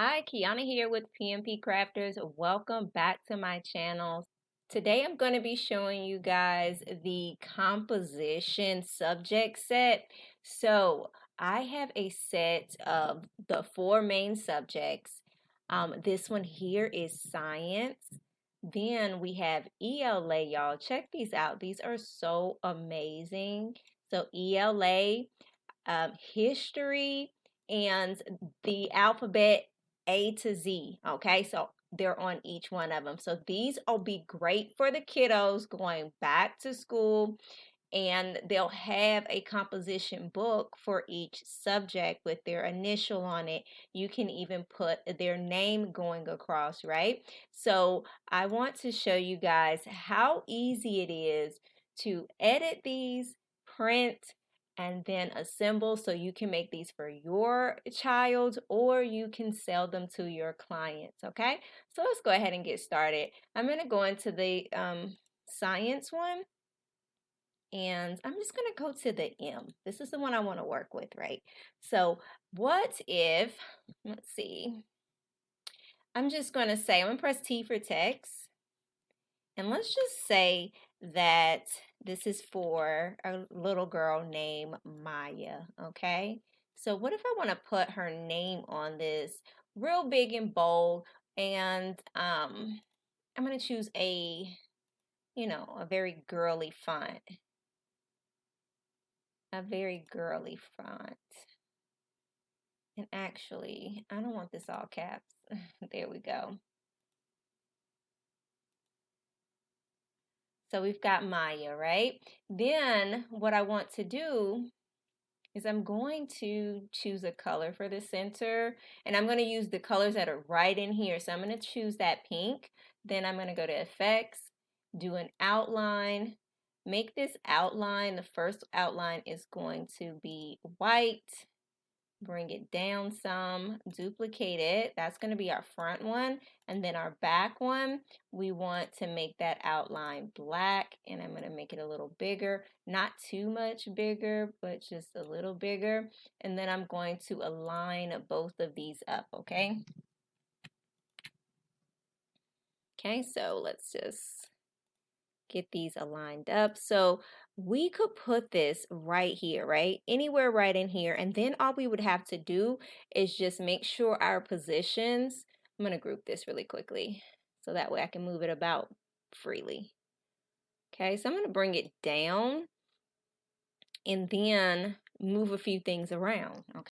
Hi, Kiana here with PMP Crafters. Welcome back to my channel. Today I'm going to be showing you guys the composition subject set. So I have a set of the four main subjects. This one here is science. Then we have ELA, y'all. Check these out. These are so amazing. So ELA, history, and the alphabet A to Z. Okay, so they're on each one of them. So these will be great for the kiddos going back to school, and they'll have a composition book for each subject with their initial on it. You can even put their name going across, right? So I want to show you guys how easy it is to edit these, print, and then assemble, so you can make these for your child or you can sell them to your clients. Okay, so let's go ahead and get started. I'm going to go into the science one, and I'm just going to go to the M. This is the one I want to work with, right? So what if, let's see, I'm just going to say, I'm going to press T for text, and let's just say that this is for a little girl named Maya, okay? So what if I want to put her name on this real big and bold, and I'm going to choose a very girly font. A very girly font. And actually, I don't want this all caps. There we go. So we've got Maya, right? Then what I want to do is I'm going to choose a color for the center, and I'm going to use the colors that are right in here. So I'm going to choose that pink. Then I'm going to go to effects, do an outline, make this outline. The first outline is going to be white. Bring it down some, duplicate it. That's going to be our front one. And then our back one, we want to make that outline black, and I'm going to make it a little bigger, not too much bigger, but just a little bigger. And then I'm going to align both of these up, okay? Okay, so let's just get these aligned up. So we could put this right here, right? Anywhere right in here. And then all we would have to do is just make sure our positions, I'm going to group this really quickly so that way I can move it about freely. Okay, so I'm going to bring it down and then move a few things around. Okay.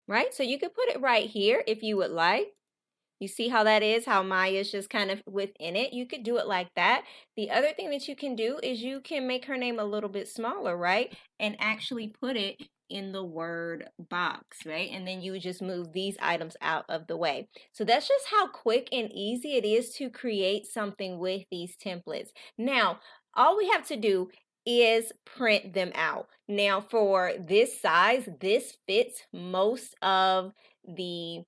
Right, so you could put it right here if you would like. You see how that is, how Maya's just kind of within it? You could do it like that. The other thing that you can do is you can make her name a little bit smaller, right? And actually put it in the word box, right? And then you would just move these items out of the way. So that's just how quick and easy it is to create something with these templates. Now, all we have to do is print them out. Now, for this size, this fits most of the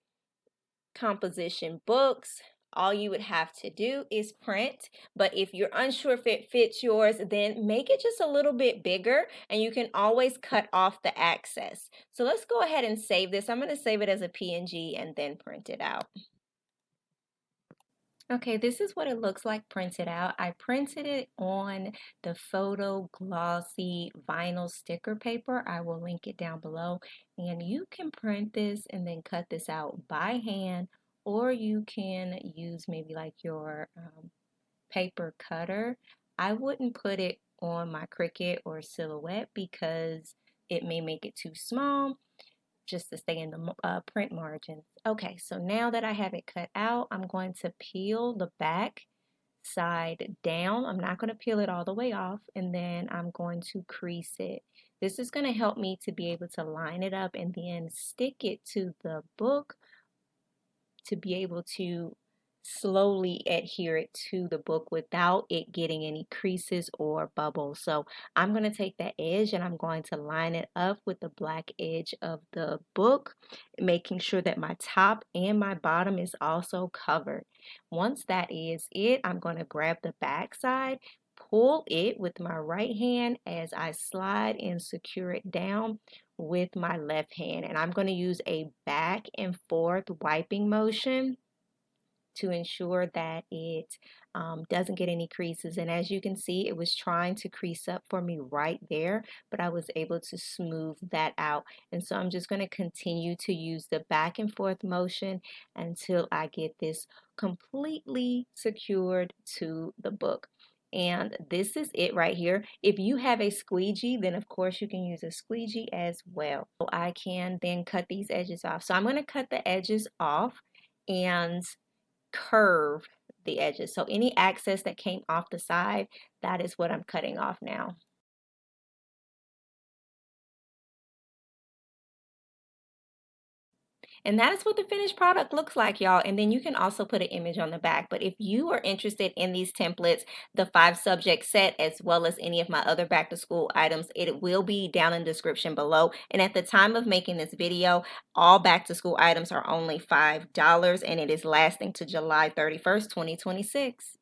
composition books. All you would have to do is print, but if you're unsure if it fits yours, then make it just a little bit bigger, and you can always cut off the access. So let's go ahead and save this. I'm going to save it as a PNG and then print it out. Okay, this is what it looks like printed out. I printed it on the photo glossy vinyl sticker paper. I will link it down below, and you can print this and then cut this out by hand, or you can use maybe like your paper cutter. I wouldn't put it on my Cricut or Silhouette because it may make it too small, just to stay in the print margins. Okay, so now that I have it cut out, I'm going to peel the back side down. I'm not going to peel it all the way off, and then I'm going to crease it. This is going to help me to be able to line it up and then stick it to the book to be able to slowly adhere it to the book without it getting any creases or bubbles. So I'm going to take that edge and I'm going to line it up with the black edge of the book, making sure that my top and my bottom is also covered. Once that is it, I'm going to grab the back side, pull it with my right hand as I slide and secure it down with my left hand. And I'm going to use a back and forth wiping motion to ensure that it doesn't get any creases. And as you can see, it was trying to crease up for me right there, but I was able to smooth that out. And so I'm just going to continue to use the back and forth motion until I get this completely secured to the book. And this is it right here. If you have a squeegee, then of course you can use a squeegee as well. So I can then cut these edges off. So I'm going to cut the edges off and curve the edges. So any excess that came off the side, that is what I'm cutting off now. And that is what the finished product looks like, y'all. And then you can also put an image on the back. But if you are interested in these templates, the 5 subject set, as well as any of my other back to school items, it will be down in the description below. And at the time of making this video, all back to school items are only $5 and it is lasting to July 31st, 2026.